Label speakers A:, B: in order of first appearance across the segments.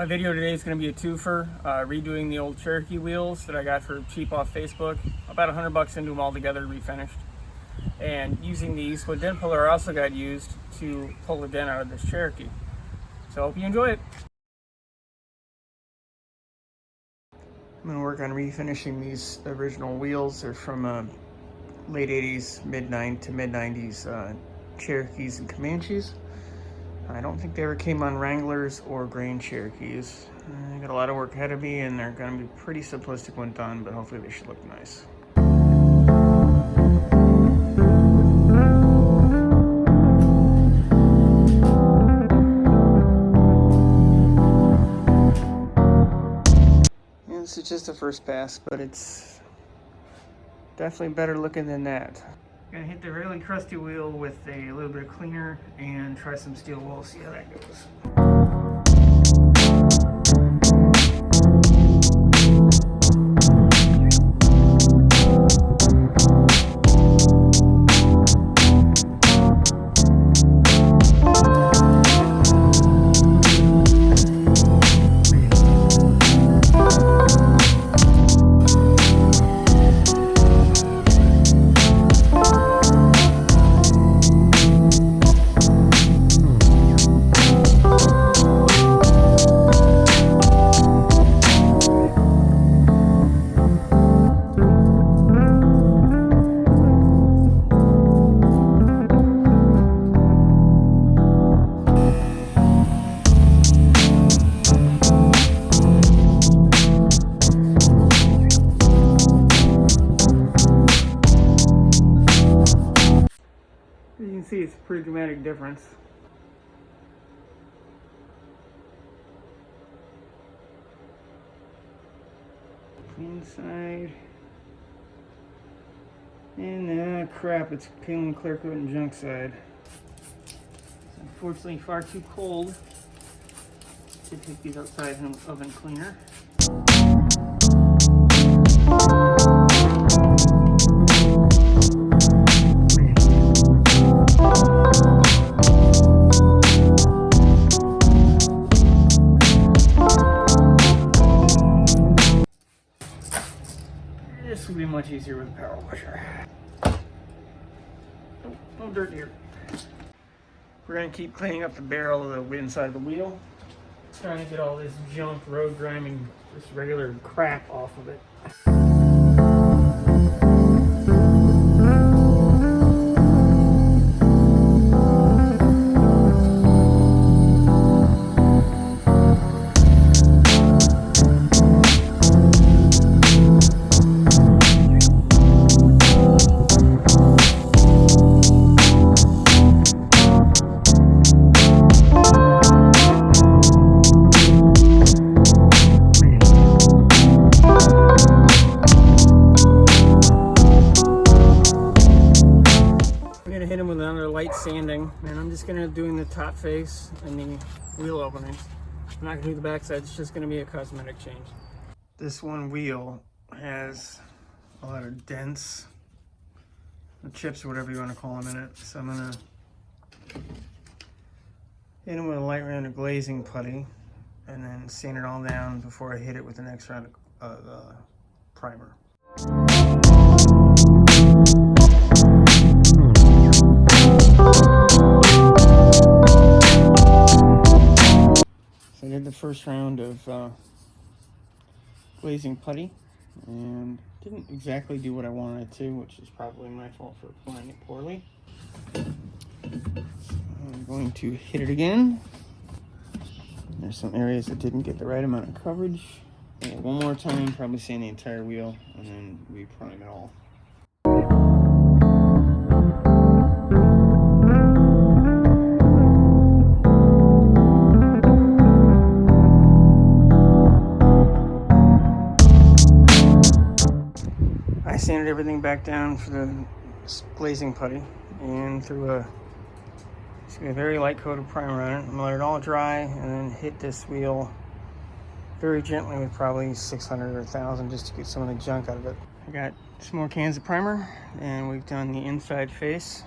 A: My video today is going to be a twofer, redoing the old Cherokee wheels that I got for cheap off Facebook. About $100 into them all together, refinished. And using the Eastwood Dent Puller I also got used to pull the dent out of this Cherokee. So I hope you enjoy it. I'm going to work on refinishing these original wheels. They're from late 80s, mid-90s to mid-90s Cherokees and Comanches. I don't think they ever came on Wranglers or Grain Cherokees. I got a lot of work ahead of me, and they're going to be pretty simplistic when done, but hopefully they should look nice. And this is just a first pass, but it's definitely better looking than that. Gonna hit the really crusty wheel with a little bit of cleaner and try some steel wool, see how that goes. You can see it's a pretty dramatic difference. Inside. And crap, it's peeling clear coat and junk side. It's unfortunately far too cold to take these outside in the oven cleaner. This will be much easier with a power washer. No dirt here. We're going to keep cleaning up the barrel of the inside of the wheel. Trying to get all this junk, road grime, and just regular crap off of it. Hit them with another light sanding, and I'm just gonna doing the top face and the wheel openings. I'm not gonna do the back side, it's just gonna be a cosmetic change. This one wheel has a lot of dents, or chips, or whatever you want to call them in it. So I'm gonna hit them with a light round of glazing putty and then sand it all down before I hit it with the next round of primer. So I did the first round of glazing putty and didn't exactly do what I wanted it to, which is probably my fault for applying it poorly. So I'm going to hit it again. There's some areas that didn't get the right amount of coverage. And one more time, probably sand the entire wheel, and then re-prime it all. I sanded everything back down for the glazing putty and threw a very light coat of primer on it. I'm gonna let it all dry and then hit this wheel very gently with probably 600 or 1000 just to get some of the junk out of it. I got some more cans of primer and we've done the inside face.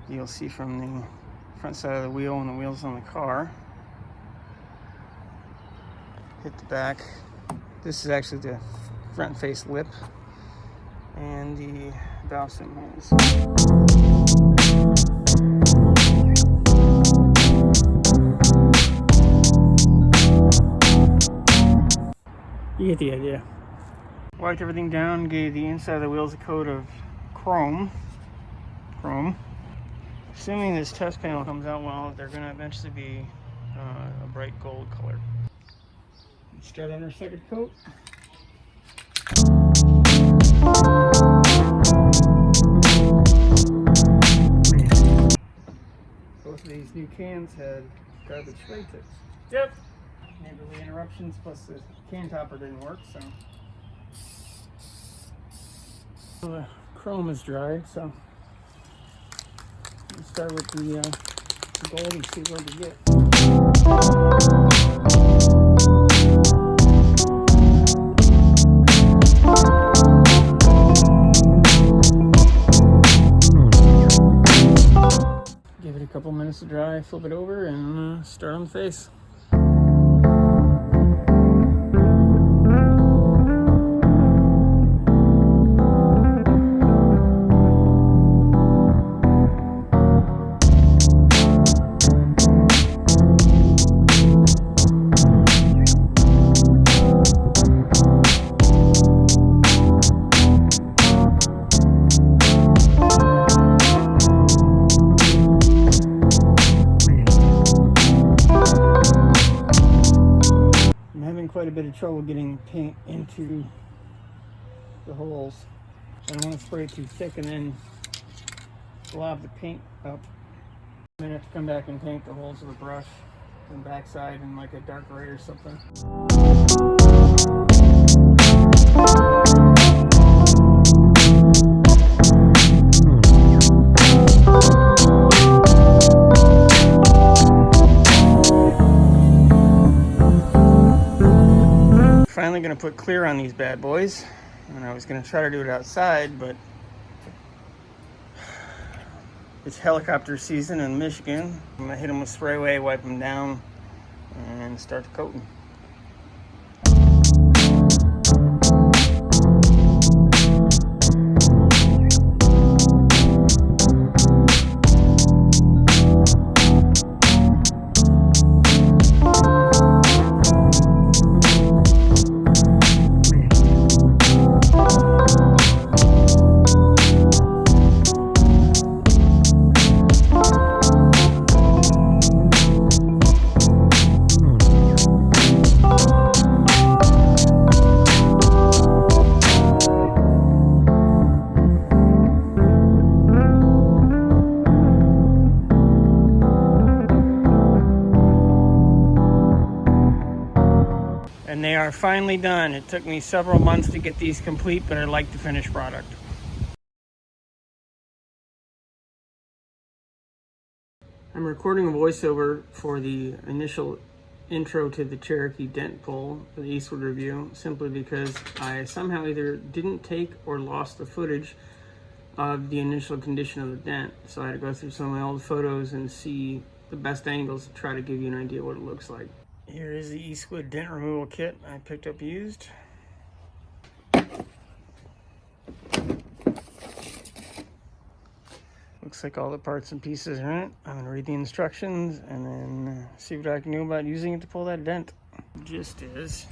A: You'll see from the front side of the wheel and the wheels on the car. hit the back. This is actually the front face lip and the valve stem holes. You get the idea. Wiped everything down, gave the inside of the wheels a coat of chrome. Assuming this test panel comes out well, they're going to eventually be a bright gold color. Let's start on our second coat. Both of these new cans had garbage spray tips. Yep. Neighborly interruptions, plus the can topper didn't work, so. The chrome is dry, so let's start with the gold and see what we get. Give it a couple minutes to dry, flip it over, and start on the face. Quite a bit of trouble getting paint into the holes. I don't want to spray it too thick and then blob the paint up. Then I have to come back and paint the holes with a brush on the backside in like a dark gray or something. Finally going to put clear on these bad boys, and I was going to try to do it outside, but it's helicopter season in Michigan. I'm going to hit them with sprayway, wipe them down, and start the coating. And they are finally done. It took me several months to get these complete, but I like the finished product. I'm recording a voiceover for the initial intro to the Cherokee Dent Pull for the Eastwood review, simply because I somehow either didn't take or lost the footage of the initial condition of the dent. So I had to go through some of my old photos and see the best angles to try to give you an idea what it looks like. Here is the Eastwood Dent Removal Kit I picked up used. Looks like all the parts and pieces are in it. I'm going to read the instructions and then see what I can do about using it to pull that dent. The gist is,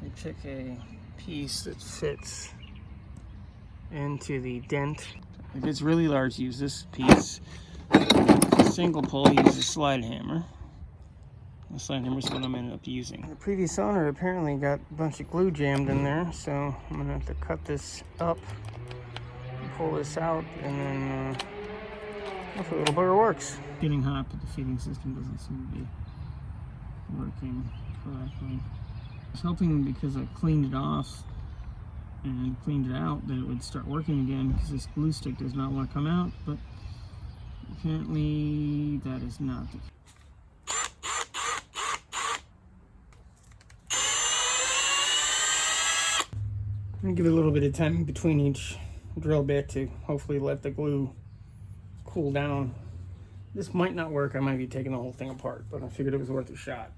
A: I took a piece that fits into the dent. If it's really large, use this piece. If it's a single pull, use a slide hammer. The slide hammer is what I'm ended up using. The previous owner apparently got a bunch of glue jammed in there, so I'm going to have to cut this up, pull this out, and then hopefully the little bugger works. Getting hot, but the feeding system doesn't seem to be working correctly. I was hoping because I cleaned it off and cleaned it out that it would start working again, because this glue stick does not want to come out, but apparently that is not the case. I'm going to give it a little bit of time between each drill bit to hopefully let the glue cool down. This might not work. I might be taking the whole thing apart, but I figured it was worth a shot.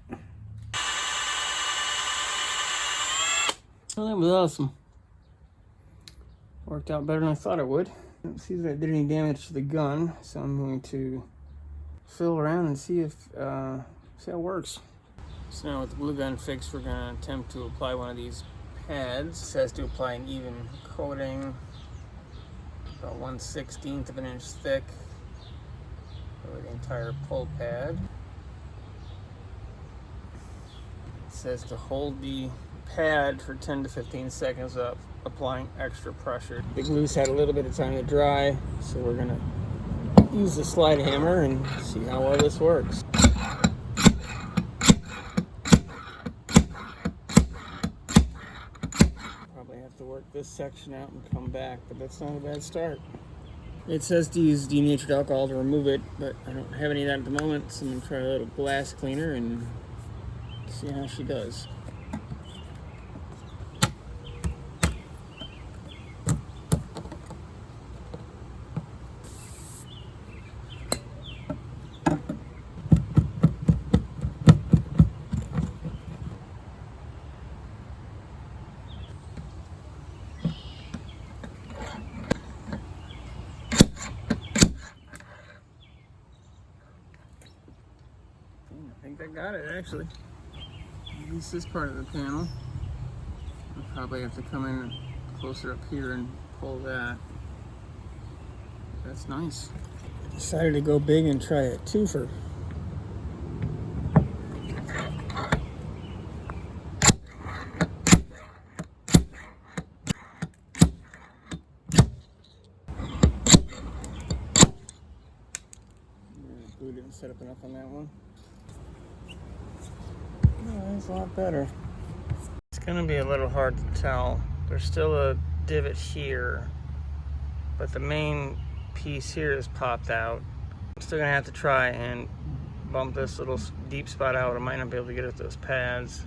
A: Well, that was awesome. Worked out better than I thought it would. Don't see that I did any damage to the gun, so I'm going to fill around and see how it works. So now with the glue gun fixed, we're going to attempt to apply one of these pads. It says to apply an even coating, about 1/16 of an inch thick, over the entire pull pad. It says to hold the pad for 10 to 15 seconds up, applying extra pressure. The glue's had a little bit of time to dry, so we're going to use the slide hammer and see how well this works. Have to work this section out and come back, but that's not a bad start. It says to use denatured alcohol to remove it, but I don't have any of that at the moment, so I'm going to try a little glass cleaner and see how she does. I think I got it, actually. At least this part of the panel. I'll probably have to come in closer up here and pull that. That's nice. I decided to go big and try a twofer. Glue didn't set up enough on that one. Oh, that's a lot better. It's gonna be a little hard to tell. There's still a divot here, but the main piece here is popped out. I'm still gonna have to try and bump this little deep spot out. I might not be able to get at those pads.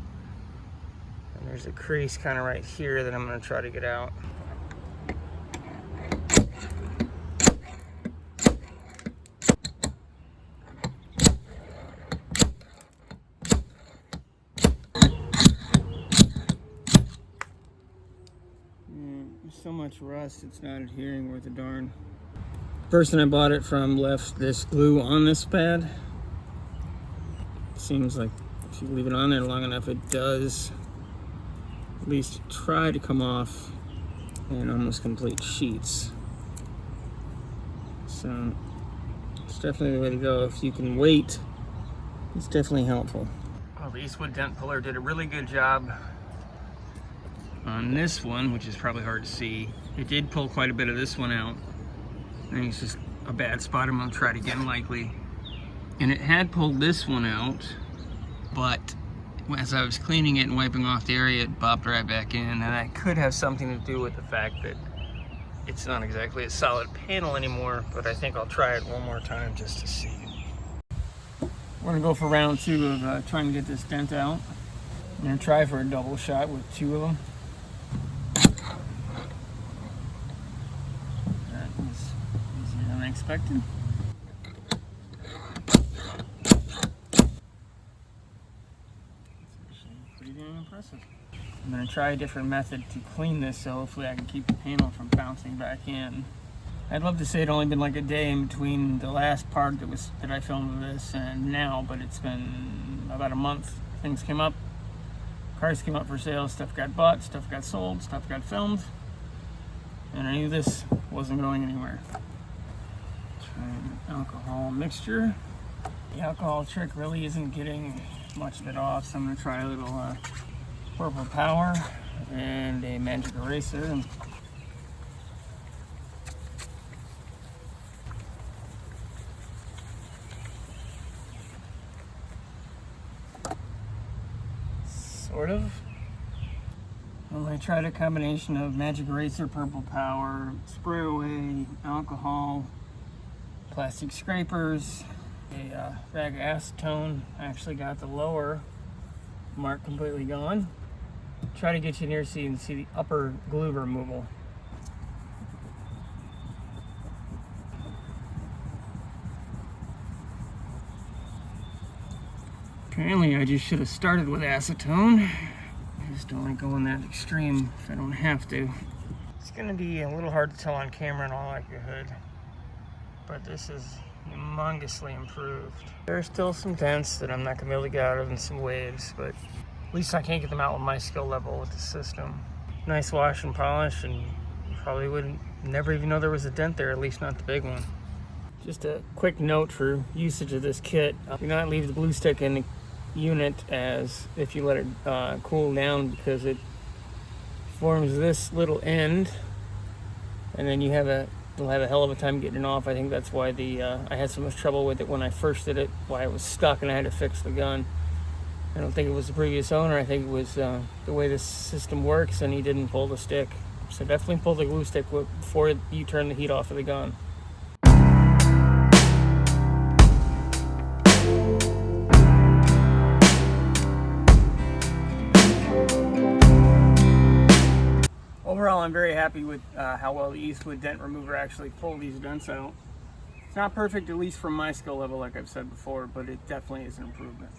A: And there's a crease kind of right here that I'm gonna try to get out. So much rust, it's not adhering worth a darn. Person I bought it from left this glue on this pad. It seems like if you leave it on there long enough, it does at least try to come off in almost complete sheets. So it's definitely the way to go. If you can wait, it's definitely helpful. Well, the Eastwood Dent Puller did a really good job on this one, which is probably hard to see. It did pull quite a bit of this one out. I think it's just a bad spot. I'm gonna try it again likely. And it had pulled this one out, but as I was cleaning it and wiping off the area, it bopped right back in. And that could have something to do with the fact that it's not exactly a solid panel anymore, but I think I'll try it one more time just to see. We're gonna go for round 2 of trying to get this dent out. I'm gonna try for a double shot with 2 of them. Expected. Pretty damn impressive. I'm going to try a different method to clean this, so hopefully I can keep the panel from bouncing back in. I'd love to say it only been like a day in between the last part that I filmed this and now, but it's been about a month. Things came up, cars came up for sale, stuff got bought, stuff got sold, stuff got filmed, and I knew this wasn't going anywhere. Alcohol mixture. The alcohol trick really isn't getting much of it off, so I'm going to try a little purple power and a magic eraser. Sort of. Well, I tried a combination of magic eraser, purple power, spray away, alcohol, plastic scrapers, a rag of acetone. I actually got the lower mark completely gone. Try to get you near so you can see the upper glue removal. Apparently I just should have started with acetone. Just don't want to go in that extreme if I don't have to. It's going to be a little hard to tell on camera in all likelihood, but this is humongously improved. There are still some dents that I'm not going to be able to get out of and some waves, but at least I can't get them out with my skill level with the system. Nice wash and polish, and you probably wouldn't never even know there was a dent there, at least not the big one. Just a quick note for usage of this kit. Do not leave the glue stick in the unit as if you let it cool down, because it forms this little end, and then you'll have a hell of a time getting it off. I think that's why I had so much trouble with it when I first did it, why it was stuck and I had to fix the gun. I don't think it was the previous owner. I think it was the way this system works, and he didn't pull the stick. So definitely pull the glue stick before you turn the heat off of the gun. Overall, I'm very happy with how well the Eastwood Dent Remover actually pulled these dents out. It's not perfect, at least from my skill level, like I've said before, but it definitely is an improvement.